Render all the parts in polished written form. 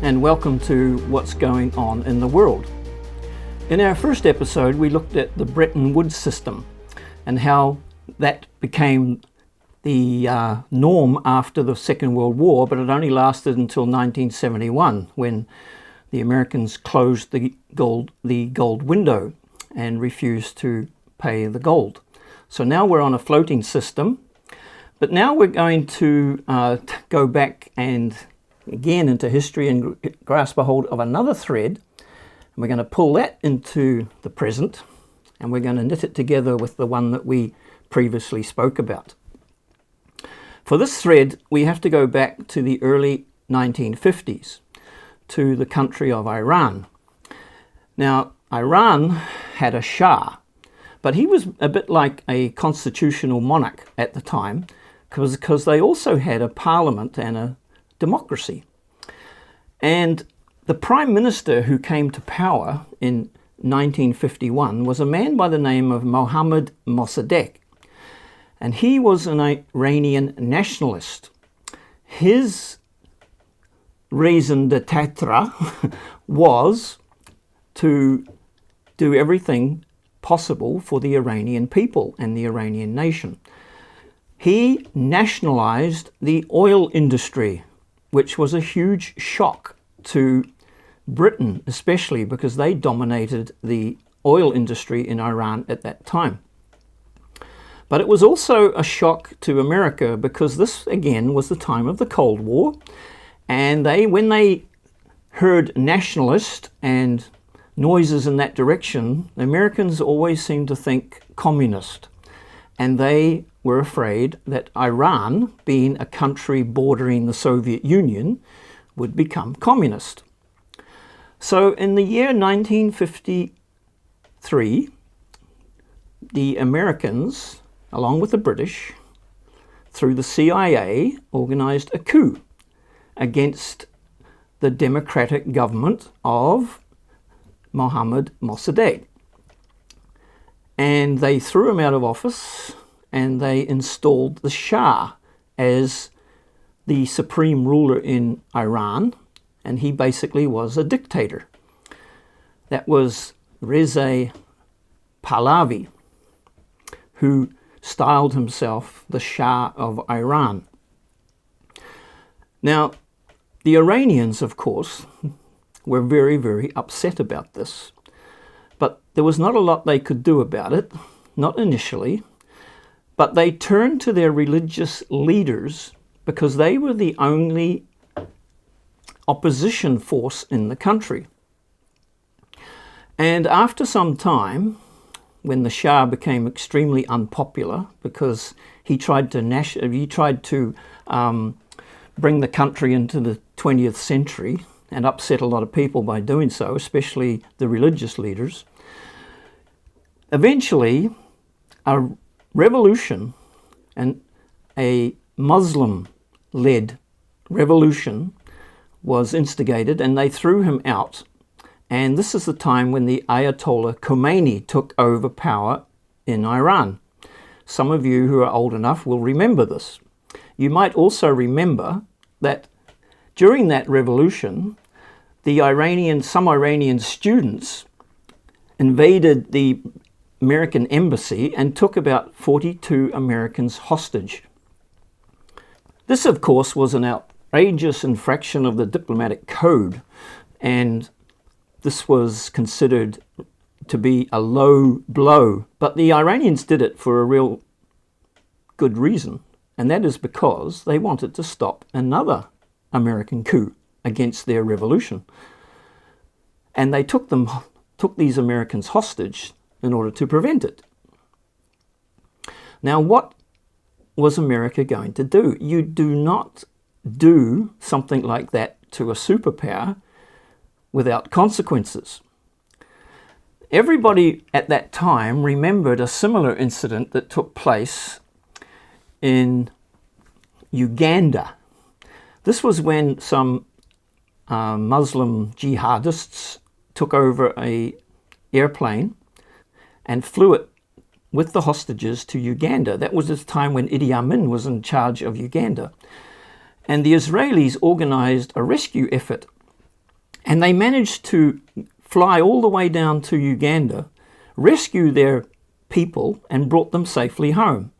and welcome to What's Going On in the World. In our first episode, we looked at the Bretton Woods system and how that became the norm after the Second World War, but it only lasted until 1971 when the Americans closed the gold window and refused to pay the gold. So now we're on a floating system, but now we're going to go back and again into history and grasp a hold of another thread. And we're going to pull that into the present, and we're going to knit it together with the one that we previously spoke about. For this thread, we have to go back to the early 1950s, to the country of Iran. Now, Iran had a Shah, but he was a bit like a constitutional monarch at the time, because they also had a parliament and a democracy. And the prime minister who came to power in 1951 was a man by the name of Mohammad Mossadegh, and he was an Iranian nationalist. His raison d'etre was to do everything possible for the Iranian people and the Iranian nation. He nationalized the oil industry, which was a huge shock to Britain, especially because they dominated the oil industry in Iran at that time. But it was also a shock to America because this, again, was the time of the Cold War. And when they heard nationalist and noises in that direction, the Americans always seemed to think communist. And they were afraid that Iran, being a country bordering the Soviet Union, would become communist. So in the year 1953, the Americans, along with the British, through the CIA, organized a coup against the democratic government of Mohammad Mossadegh. And they threw him out of office, and they installed the Shah as the supreme ruler in Iran, and he basically was a dictator. That was Reza Pahlavi, who styled himself the Shah of Iran. Now, the Iranians, of course, were very, very upset about this. But there was not a lot they could do about it, not initially. But they turned to their religious leaders because they were the only opposition force in the country. And after some time, when the Shah became extremely unpopular because he tried to bring the country into the 20th century and upset a lot of people by doing so, especially the religious leaders, eventually a revolution, and a Muslim-led revolution, was instigated, and they threw him out. And this is the time when the Ayatollah Khomeini took over power in Iran. Some of you who are old enough will remember this. You might also remember that during that revolution, some Iranian students invaded the American embassy and took about 42 Americans hostage. This, of course, was an outrageous infraction of the diplomatic code, and this was considered to be a low blow. But the Iranians did it for a real good reason, and that is because they wanted to stop another American coup against their revolution. And they took these Americans hostage in order to prevent it. Now, what was America going to do? You do not do something like that to a superpower without consequences. Everybody at that time remembered a similar incident that took place in Uganda. This was when some Muslim jihadists took over an airplane and flew it with the hostages to Uganda. That was the time when Idi Amin was in charge of Uganda. And the Israelis organized a rescue effort And they managed to fly all the way down to Uganda, rescue their people, and brought them safely home.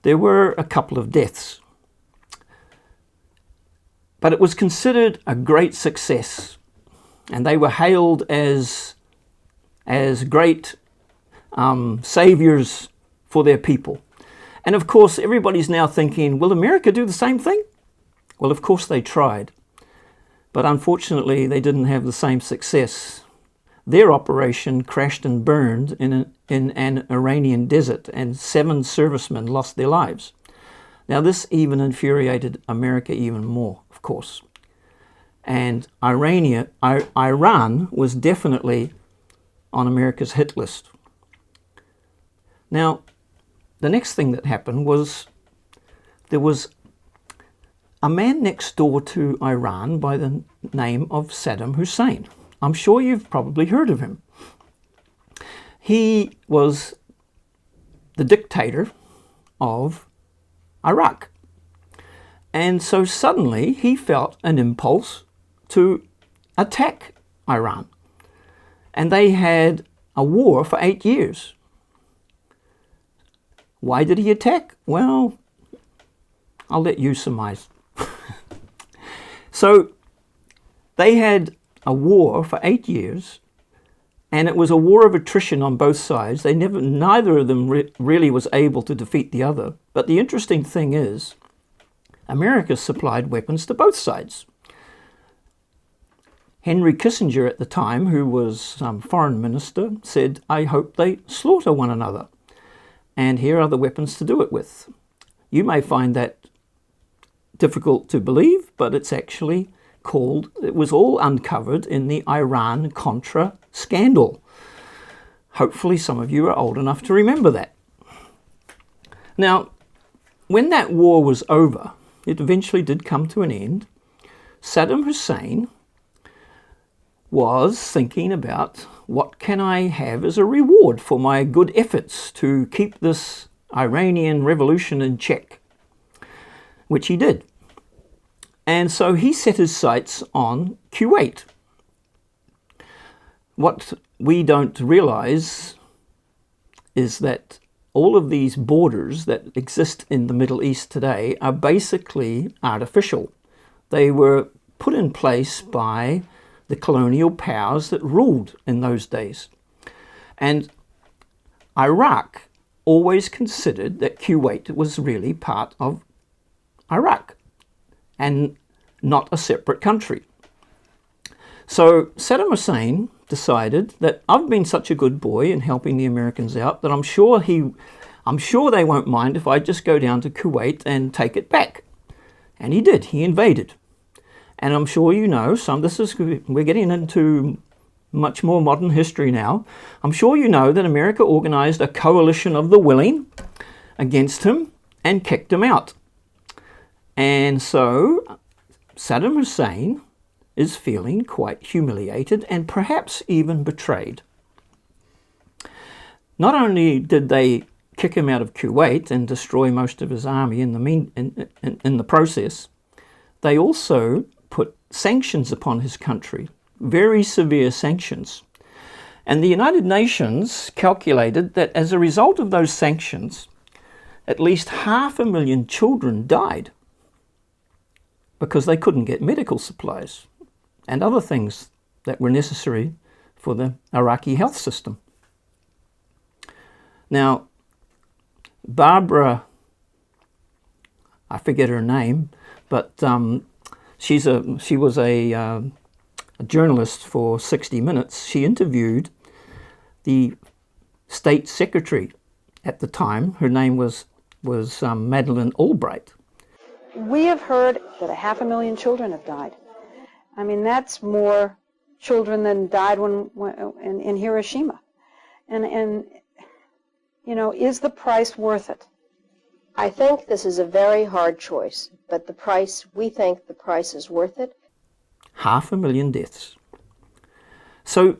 There were a couple of deaths. But it was considered a great success, and they were hailed as great saviors for their people. And of course, everybody's now thinking, will America do the same thing? Well, of course they tried, but unfortunately they didn't have the same success. Their operation crashed and burned in an Iranian desert, and 7 servicemen lost their lives. Now, this even infuriated America even more, of course. And Iran was definitely on America's hit list. Now, the next thing that happened was there was a man next door to Iran by the name of Saddam Hussein. I'm sure you've probably heard of him. He was the dictator of Iraq. And so suddenly he felt an impulse to attack Iran. And they had a war for 8 years. Why did he attack? Well, I'll let you surmise. So they had a war for 8 years, and it was a war of attrition on both sides. Neither of them really was able to defeat the other. But the interesting thing is, America supplied weapons to both sides. Henry Kissinger at the time, who was foreign minister, said, I hope they slaughter one another. And here are the weapons to do it with. You may find that difficult to believe, but it's actually it was all uncovered in the Iran-Contra scandal. Hopefully some of you are old enough to remember that. Now, when that war was over, it eventually did come to an end. Saddam Hussein was thinking about, what can I have as a reward for my good efforts to keep this Iranian revolution in check? Which he did. And so he set his sights on Kuwait. What we don't realize is that all of these borders that exist in the Middle East today are basically artificial. They were put in place by the colonial powers that ruled in those days. And Iraq always considered that Kuwait was really part of Iraq and not a separate country. So Saddam Hussein decided that I've been such a good boy in helping the Americans out that I'm sure they won't mind if I just go down to Kuwait and take it back. And he did. He invaded. And I'm sure you know, we're getting into much more modern history now. I'm sure you know that America organized a coalition of the willing against him and kicked him out. And so Saddam Hussein is feeling quite humiliated and perhaps even betrayed. Not only did they kick him out of Kuwait and destroy most of his army in the process, they also put sanctions upon his country, very severe sanctions. And the United Nations calculated that as a result of those sanctions, at least 500,000 children died because they couldn't get medical supplies and other things that were necessary for the Iraqi health system. Now, Barbara, I forget her name, but she was a journalist for 60 Minutes. She interviewed the state secretary at the time. Her name was Madeleine Albright. We have heard that 500,000 children have died. I mean, that's more children than died in Hiroshima. And you know, is the price worth it? I think this is a very hard choice, but we think the price is worth it. 500,000 deaths. So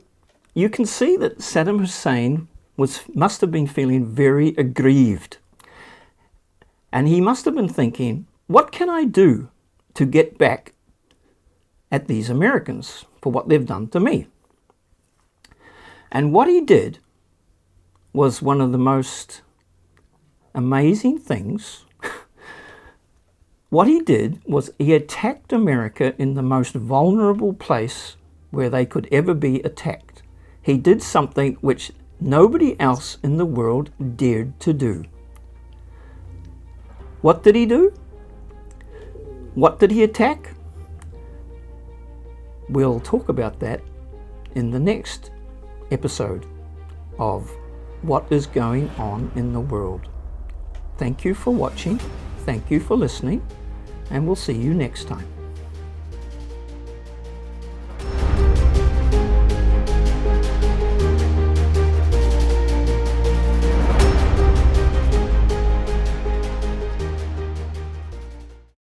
you can see that Saddam Hussein must have been feeling very aggrieved. And he must have been thinking, what can I do to get back at these Americans for what they've done to me. And what he did was one of the most amazing things. What he did was he attacked America in the most vulnerable place where they could ever be attacked. He did something which nobody else in the world dared to do. What did he do? What did he attack? We'll talk about that in the next episode of What is Going On in the World. Thank you for watching, thank you for listening, and we'll see you next time.